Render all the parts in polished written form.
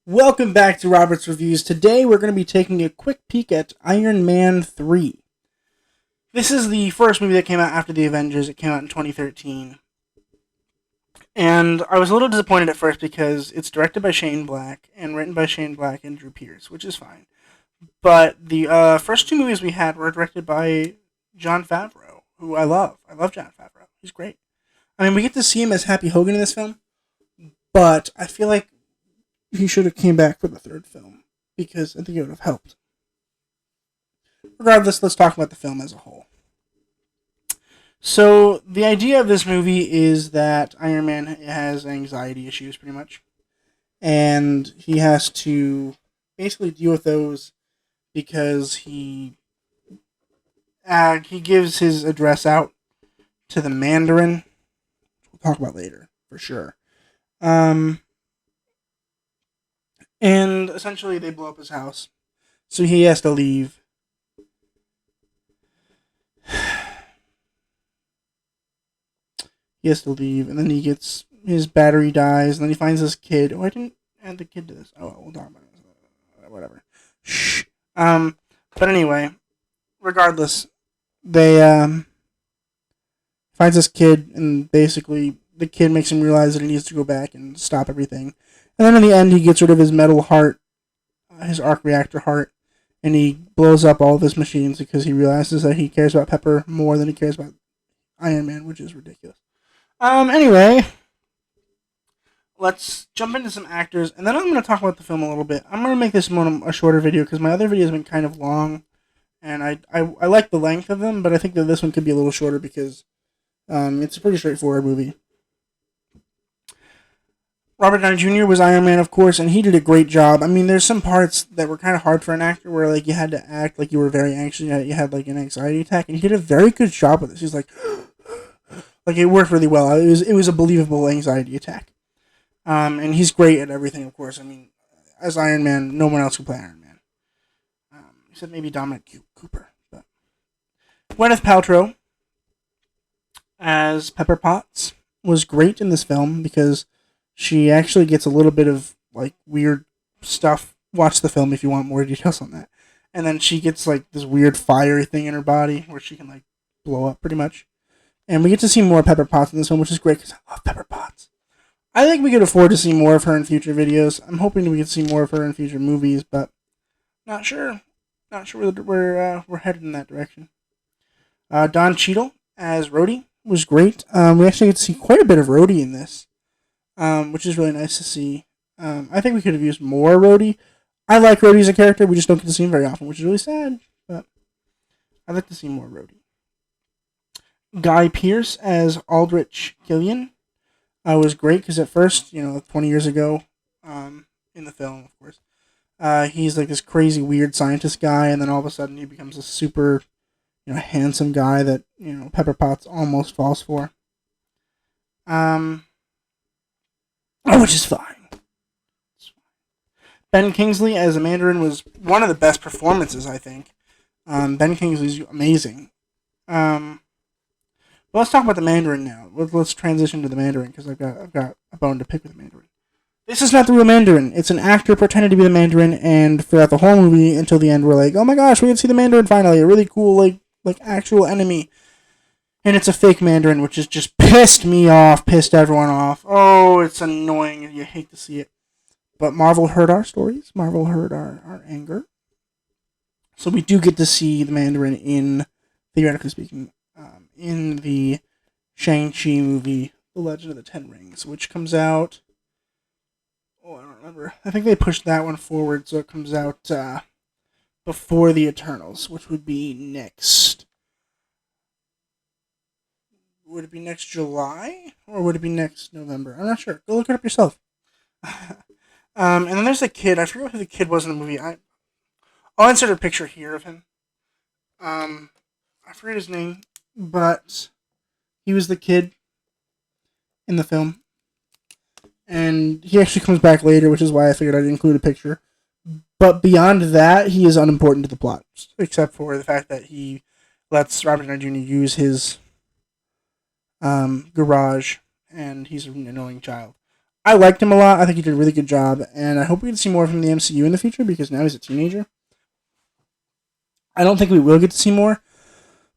Welcome back to Robert's Reviews. Today we're going to be taking a quick peek at Iron Man 3. This is the first movie that came out after the Avengers. It came out in 2013. And I was a little disappointed at first because it's directed by Shane Black and written by Shane Black and Drew Pearce, which is fine. But the first two movies we had were directed by Jon Favreau, who I love. I love Jon Favreau. He's great. I mean, we get to see him as Happy Hogan in this film, but I feel like he should have came back for the third film because I think it would have helped. Regardless, let's talk about the film as a whole. So the idea of this movie is that Iron Man has anxiety issues, pretty much, and he has to basically deal with those because he gives his address out to the Mandarin. We'll talk about later for sure. And essentially they blow up his house, so he has to leave. He has to leave, and then his battery dies, and then he finds this kid. Oh, I didn't add the kid to this. Oh, we'll talk about it. Whatever. Shh. But anyway, regardless, they finds this kid, and basically the kid makes him realize that he needs to go back and stop everything. And then in the end, he gets rid of his metal heart, his arc reactor heart, and he blows up all of his machines because he realizes that he cares about Pepper more than he cares about Iron Man, which is ridiculous. Anyway, let's jump into some actors, and then I'm going to talk about the film a little bit. I'm going to make this one a shorter video because my other video has been kind of long, and I like the length of them, but I think that this one could be a little shorter because it's a pretty straightforward movie. Robert Downey Jr. was Iron Man, of course, and he did a great job. I mean, there's some parts that were kind of hard for an actor where, like, you had to act like you were very anxious, you had like, an anxiety attack, and he did a very good job with this. He's like, it worked really well. It was a believable anxiety attack. And he's great at everything, of course. I mean, as Iron Man, no one else can play Iron Man. Except maybe Dominic Cooper. But Gwyneth Paltrow as Pepper Potts was great in this film because she actually gets a little bit of, like, weird stuff. Watch the film if you want more details on that. And then she gets, like, this weird fiery thing in her body where she can, like, blow up pretty much. And we get to see more Pepper Potts in this film, which is great because I love Pepper Potts. I think we could afford to see more of her in future videos. I'm hoping we could see more of her in future movies, but not sure. Not sure we're headed in that direction. Don Cheadle as Rhodey was great. We actually get to see quite a bit of Rhodey in this, which is really nice to see. I think we could have used more Rhodey. I like Rhodey as a character. We just don't get to see him very often, which is really sad. But I'd like to see more Rhodey. Guy Pearce as Aldrich Killian was great because at first, 20 years ago, in the film, of course, he's like this crazy, weird scientist guy, and then all of a sudden he becomes a super, handsome guy that, Pepper Potts almost falls for. Which is fine. Ben Kingsley as the Mandarin was one of the best performances, I think. Ben Kingsley's amazing. But let's talk about the Mandarin now. Let's transition to the Mandarin because I've got a bone to pick with the Mandarin. This is not the real Mandarin. It's an actor pretending to be the Mandarin, and throughout the whole movie until the end, we're like, oh my gosh, we can see the Mandarin finally, a really cool like actual enemy. And it's a fake Mandarin, which has just pissed me off, pissed everyone off. Oh, it's annoying, and you hate to see it. But Marvel heard our stories. Marvel heard our anger. So we do get to see the Mandarin in, theoretically speaking, in the Shang-Chi movie, The Legend of the Ten Rings, which comes out... Oh, I don't remember. I think they pushed that one forward, so it comes out before the Eternals, which would be next... Would it be next July? Or would it be next November? I'm not sure. Go look it up yourself. And then there's the kid. I forget who the kid was in the movie. I'll insert a picture here of him. I forget his name, but he was the kid in the film. And he actually comes back later, which is why I figured I'd include a picture. But beyond that, he is unimportant to the plot, except for the fact that he lets Robert Downey Jr. use his garage, and he's an annoying child. I liked him a lot. I think he did a really good job, and I hope we get to see more from the MCU in the future because now he's a teenager. I don't think we will get to see more,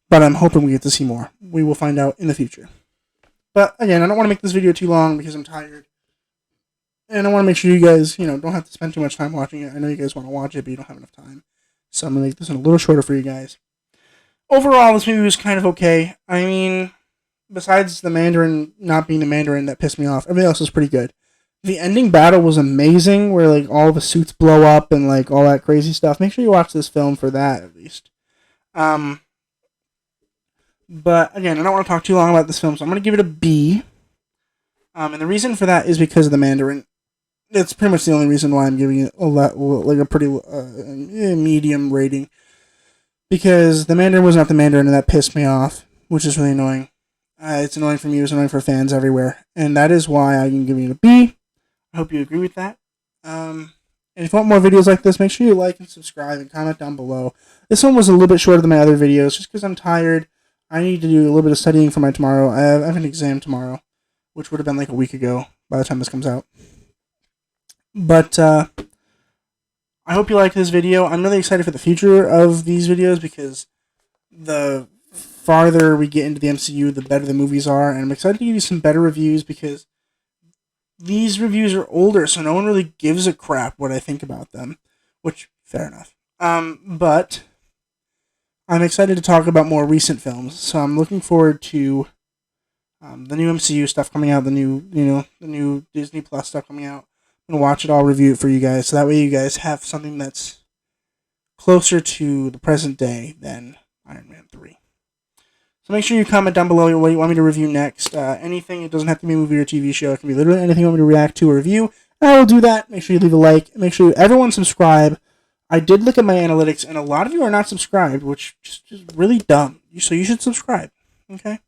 but I'm hoping we get to see more. We will find out in the future. But again, I don't want to make this video too long because I'm tired. And I want to make sure you guys, don't have to spend too much time watching it. I know you guys want to watch it, but you don't have enough time. So I'm going to make this one a little shorter for you guys. Overall, this movie was kind of okay. I mean, besides the Mandarin not being the Mandarin that pissed me off, everything else was pretty good. The ending battle was amazing, where like all the suits blow up and like all that crazy stuff. Make sure you watch this film for that at least. But again, I don't want to talk too long about this film, so I'm going to give it a B. And the reason for that is because of the Mandarin. That's pretty much the only reason why I'm giving it a pretty medium rating. Because the Mandarin was not the Mandarin, and that pissed me off, which is really annoying. It's annoying for me, it's annoying for fans everywhere. And that is why I'm giving it a B. I hope you agree with that. And if you want more videos like this, make sure you like and subscribe and comment down below. This one was a little bit shorter than my other videos, just because I'm tired. I need to do a little bit of studying for my tomorrow. I have an exam tomorrow, which would have been like a week ago by the time this comes out. But I hope you like this video. I'm really excited for the future of these videos because the farther we get into the MCU, the better the movies are. And I'm excited to give you some better reviews because these reviews are older, so no one really gives a crap what I think about them. Which, fair enough. But I'm excited to talk about more recent films. So I'm looking forward to the new MCU stuff coming out, the new Disney Plus stuff coming out. I'm going to watch it all, review it for you guys, so that way you guys have something that's closer to the present day than Iron Man 3. So make sure you comment down below what you want me to review next. Anything, it doesn't have to be a movie or TV show. It can be literally anything you want me to react to or review. And I will do that. Make sure you leave a like. Make sure everyone subscribe. I did look at my analytics, and a lot of you are not subscribed, which is really dumb. So you should subscribe, okay?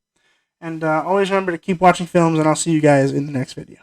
And always remember to keep watching films, and I'll see you guys in the next video.